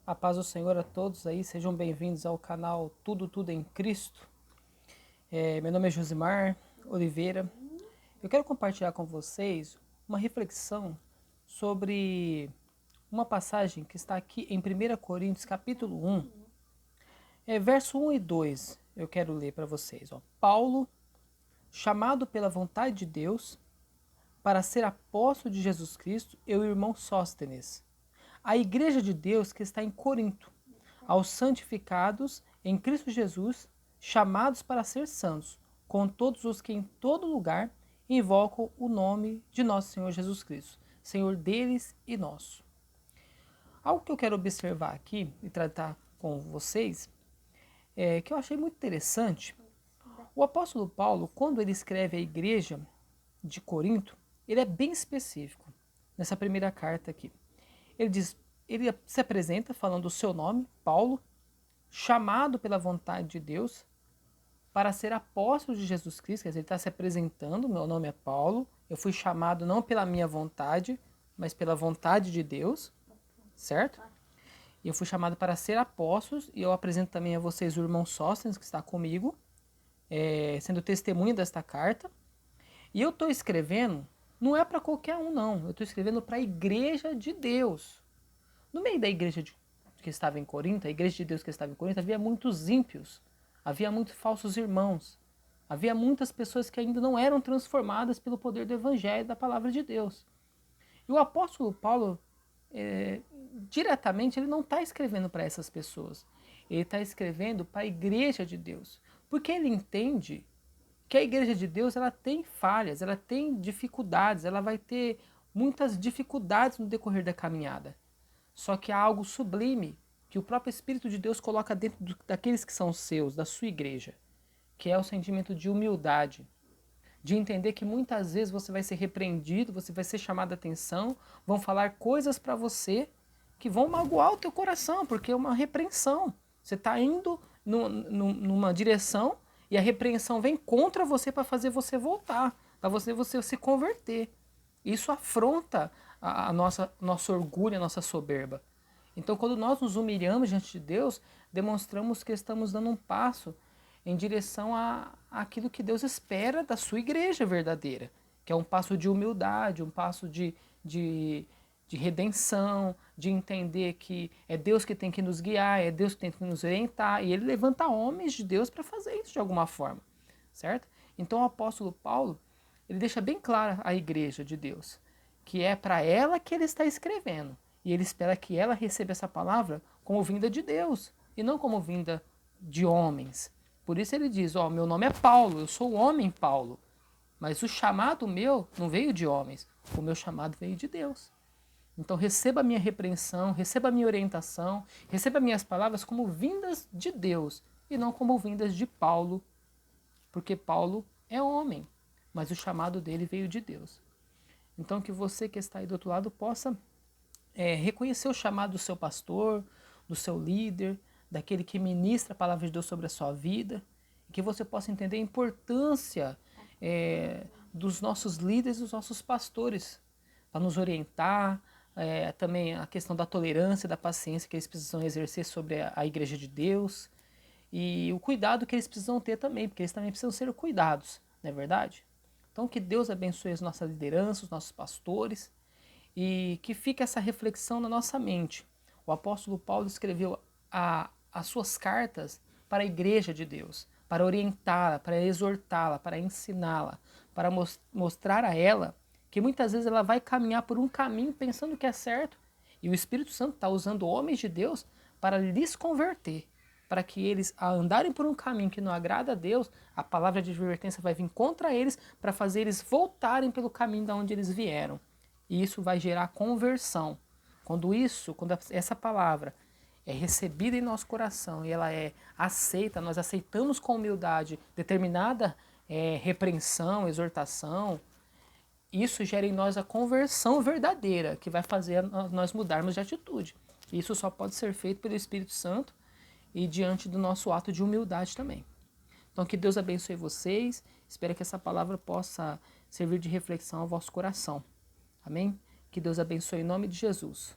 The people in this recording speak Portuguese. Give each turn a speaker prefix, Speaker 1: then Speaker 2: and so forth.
Speaker 1: A paz do Senhor a todos aí, sejam bem-vindos ao canal Tudo em Cristo. Meu nome é Josimar Oliveira. Eu quero compartilhar com vocês uma reflexão sobre uma passagem que está aqui em 1 Coríntios capítulo 1, verso 1 e 2. Eu quero ler para vocês. Paulo, chamado pela vontade de Deus para ser apóstolo de Jesus Cristo, e o irmão Sóstenes, a igreja de Deus que está em Corinto, aos santificados em Cristo Jesus, chamados para ser santos, com todos os que em todo lugar invocam o nome de nosso Senhor Jesus Cristo, Senhor deles e nosso. Algo que eu quero observar aqui e tratar com vocês, que eu achei muito interessante. O apóstolo Paulo, quando ele escreve à igreja de Corinto, ele é bem específico nessa primeira carta aqui. Ele se apresenta falando o seu nome, Paulo, chamado pela vontade de Deus para ser apóstolo de Jesus Cristo. Quer dizer, ele está se apresentando, meu nome é Paulo, eu fui chamado não pela minha vontade, mas pela vontade de Deus, certo? E eu fui chamado para ser apóstolo, e eu apresento também a vocês o irmão Sóstenes, que está comigo, sendo testemunha desta carta. E eu estou escrevendo, não é para qualquer um não, eu estou escrevendo para a igreja de Deus. No meio da igreja que estava em Corinto, a igreja de Deus que estava em Corinto, havia muitos ímpios, havia muitos falsos irmãos, havia muitas pessoas que ainda não eram transformadas pelo poder do evangelho da palavra de Deus. E o apóstolo Paulo, diretamente, ele não está escrevendo para essas pessoas, ele está escrevendo para a igreja de Deus, porque ele entende que a igreja de Deus ela tem falhas, ela tem dificuldades, ela vai ter muitas dificuldades no decorrer da caminhada. Só que há algo sublime que o próprio Espírito de Deus coloca dentro daqueles que são seus, da sua igreja, que é o sentimento de humildade, de entender que muitas vezes você vai ser repreendido, você vai ser chamado a atenção, vão falar coisas para você que vão magoar o teu coração, porque é uma repreensão. Você está indo numa direção e a repreensão vem contra você para fazer você voltar, para você se converter. Isso afronta a nosso orgulho, a nossa soberba. Então, quando nós nos humilhamos diante de Deus, demonstramos que estamos dando um passo em direção àquilo que Deus espera da sua igreja verdadeira, que é um passo de humildade, um passo de redenção, de entender que é Deus que tem que nos guiar, é Deus que tem que nos orientar, e Ele levanta homens de Deus para fazer isso de alguma forma, certo? Então, o apóstolo Paulo, ele deixa bem claro à igreja de Deus que é para ela que ele está escrevendo. E ele espera que ela receba essa palavra como vinda de Deus e não como vinda de homens. Por isso ele diz, meu nome é Paulo, eu sou o homem Paulo. Mas o chamado meu não veio de homens, o meu chamado veio de Deus. Então receba a minha repreensão, receba a minha orientação, receba minhas palavras como vindas de Deus e não como vindas de Paulo, porque Paulo é homem, mas o chamado dele veio de Deus. Então que você que está aí do outro lado possa reconhecer o chamado do seu pastor, do seu líder, daquele que ministra a palavra de Deus sobre a sua vida, e que você possa entender a importância dos nossos líderes e dos nossos pastores, para nos orientar, também a questão da tolerância, da paciência que eles precisam exercer sobre a igreja de Deus, e o cuidado que eles precisam ter também, porque eles também precisam ser cuidados, não é verdade? Então que Deus abençoe as nossas lideranças, os nossos pastores, e que fique essa reflexão na nossa mente. O apóstolo Paulo escreveu as suas cartas para a igreja de Deus, para orientá-la, para exortá-la, para ensiná-la, para mostrar a ela que muitas vezes ela vai caminhar por um caminho pensando que é certo, e o Espírito Santo está usando homens de Deus para lhes converter, para que eles, a andarem por um caminho que não agrada a Deus, a palavra de advertência vai vir contra eles para fazer eles voltarem pelo caminho de onde eles vieram. E isso vai gerar conversão. Quando essa palavra é recebida em nosso coração e ela é aceita, nós aceitamos com humildade determinada repreensão, exortação, isso gera em nós a conversão verdadeira, que vai fazer nós mudarmos de atitude. Isso só pode ser feito pelo Espírito Santo e diante do nosso ato de humildade também. Então que Deus abençoe vocês, espero que essa palavra possa servir de reflexão ao vosso coração. Amém? Que Deus abençoe em nome de Jesus.